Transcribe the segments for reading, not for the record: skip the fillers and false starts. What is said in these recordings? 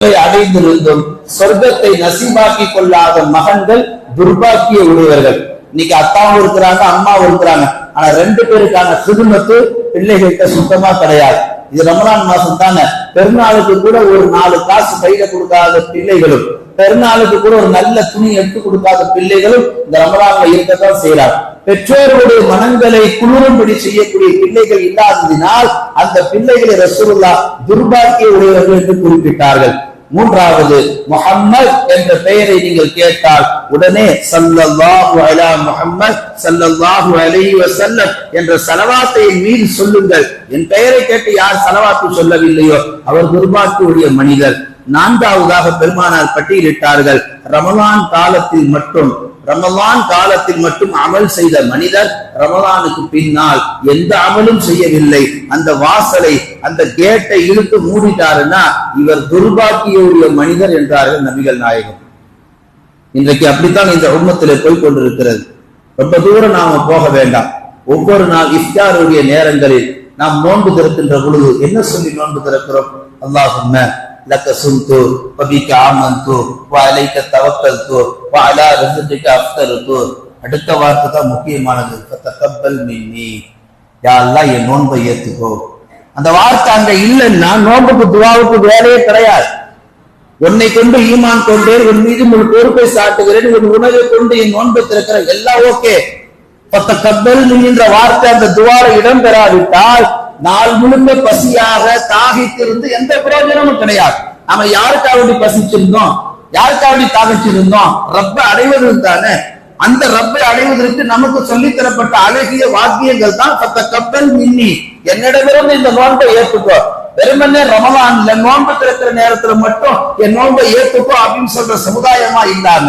அடைந்திருந்தும் சொர்க்கத்தை நசீபாக்கி கொள்ளாத மகன்கள் துர்பாக்கிய உடையவர்கள். இன்னைக்கு அத்தாவும் இருக்கிறாங்க, அம்மாவும் இருக்கிறாங்க. ஆனா 2 பேருக்கான குடும்பத்து பிள்ளைகள்கிட்ட சுத்தமா கிடையாது. இது ரமலான் மாசம் தானே. பெருநாளுக்கு கூட ஒரு 4 காசு கையில கொடுக்காத பிள்ளைகளும், பெருநாளுக்கு கூட ஒரு நல்ல துணி எடுத்து கொடுக்காத பிள்ளைகளும் இந்த ரமலான்ல இருக்கத்தான் செய்யறாங்க. பெற்றோர்களுடைய மனங்களை குளிரும்படி செய்யக்கூடிய பிள்ளைகள் இல்லாததினால் அந்த பிள்ளைகளை ரசூலுல்லாஹ் துர்பாக்கிய உடையவர்கள் என்று குறிப்பிட்டார்கள். 3வது, முஹம்மத் என்ற பெயரை நீங்கள் கேட்டால் உடனே ஸல்லல்லாஹு அலா முஹம்மத் ஸல்லல்லாஹு அலைஹி வஸல்லம் என்ற ஸலவாத்தை மீது சொல்லுங்கள். என் பெயரை கேட்டு யார் ஸலவாத்து சொல்லவில்லையோ அவர் துர்பாக்கிய மனிதர். 4வதாக பெருமானார் பட்டியலிட்டார்கள், ரமலான் காலத்தில் மட்டும் அமல் செய்த மனிதர் ரமலானுக்கு பின்னால் எந்த அமலும் செய்யவில்லை, அந்த வாசலை அந்த கேட்டை இழுத்து மூடிட்டாருன்னா இவர் துர்பாக்கிய மனிதர் என்றார்கள் நபிகள் நாயகம். இன்றைக்கு அப்படித்தான் இந்த உம்மத்திலே போய் கொண்டிருக்கிறது. ரொம்ப தூரம் நாம போக வேண்டாம். ஒவ்வொரு நாள் இஃப்தாருடைய நேரங்களில் நாம் நோன்பு திறக்கின்ற பொழுது என்ன சொல்லி நோன்பு திறக்கிறோம்? அல்லாஹும்ம லக்க சும்து வபிக ஆமன்து வஅலைக தவக்கல்து வஅலா ரிஸ்கிக அஃப்தர்து. அடுத்த வார்த்தை தான் முக்கியமானது, ஃபதகப்பல் மின்னி, யா அல்லாஹ் என் நோன்பை ஏத்துக்கோ. அந்த வார்த்தை அங்க இல்லைன்னா நோன்புக்கு துஆவுக்கு வேலையே கிடையாது. உன்னை கொண்டு ஈமான் கொண்டேன், உன் மீது உன் பொறுப்பை சாட்டுகிறேன், உன் உணவை கொண்டு என் நோன்பை திறக்கிறேன், எல்லாம் ஓகே. ஃபதகப்பல் மின்னி என்ற வார்த்தை அந்த துஆல இடம் பெறாவிட்டால் நாள் முழுக்க பசியாக தாகித்திருந்து எந்த பிரயோஜனமும் கிடையாது. நாம யாருக்காவது பசிச்சிருந்தோம், யாருக்காவது தாகிச்சிருந்தோம்? ரப்பை அடைவதற்கு தானே. அந்த ரப்பை அடைவதற்கு நமக்கு சொல்லித் தரப்பட்ட அழகிய வாக்கியங்கள் தான் ஃபதகப்பல் மின்னி, என்னிடமிருந்து இந்த நோன்பை ஏற்றுக்கோ. வெறுமனே ரமலான்ல நோன்பு திறக்கிற நேரத்துல மட்டும் என் நோன்பை ஏற்றுக்கோ அப்படின்னு சொல்ற சமுதாயமா இல்லாம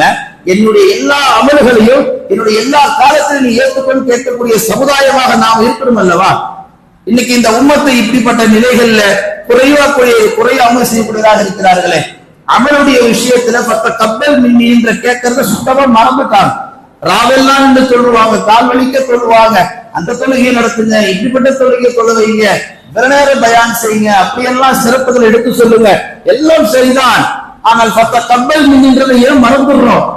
என்னுடைய எல்லா அமல்களையும் என்னுடைய எல்லா காலத்திலும் நீ ஏற்றுக்கொண்டு கேட்கக்கூடிய சமுதாயமாக நாம் இருக்கணும் அல்லவா? இன்னைக்கு இந்த உம்மத்தை இப்படிப்பட்ட நிலைகள்ல குறைய அமல் செய்யக்கூடியதாக இருக்கிறார்களே. அமலுடைய விஷயத்துல ஃபதகப்பல் மின்னி என்ற கேட்கறத சுத்தமா மறந்துட்டாங்க. ராவெல்லாம் என்று சொல்லுவாங்க, கால் வலிக்க சொல்லுவாங்க, அந்த தொழுகையை நடத்துங்க, இப்படிப்பட்ட தொழுகையை தொழ வைங்க, வேற நேரம் பயான் செய்யுங்க, அப்படியெல்லாம் சிறப்புகள் எடுத்து சொல்லுங்க, எல்லாம் சரிதான். ஆனால் ஃபதகப்பல் மின்னின்றதை ஏன் மறந்துடுறோம்?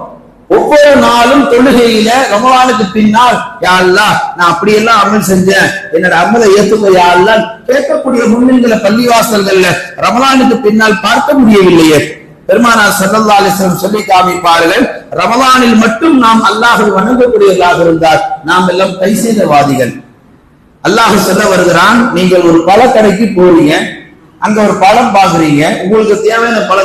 ஒவ்வொரு நாளும் தொழுகையில ரமலானுக்கு பின்னால் யா அல்லாஹ் நான் அப்படியெல்லாம் அமல் செஞ்சேன், என்னோட அமலை ஏத்துக்கோ யா அல்லாஹ் கேட்கக்கூடிய முன்னின்களை பள்ளிவாசல்கள்ல ரமலானுக்கு பின்னால் பார்க்க முடியவில்லையே. பெருமானார் ஸல்லல்லாஹு அலைஹி வஸல்லம் சொல்லி காமிப்பார்கள், ரமலானில் மட்டும் நாம் அல்லாஹ்வை வணங்கக்கூடியவர்களாக இருந்தால் நாம் எல்லாம் கை செய்தவாதிகள். அல்லாஹ் சொல்ல வருகிறான், நீங்கள் ஒரு பழக்கடைக்கு போறீங்க, அங்க ஒரு பழம் பாக்குறீங்க, உங்களுக்கு தேவையான பழம்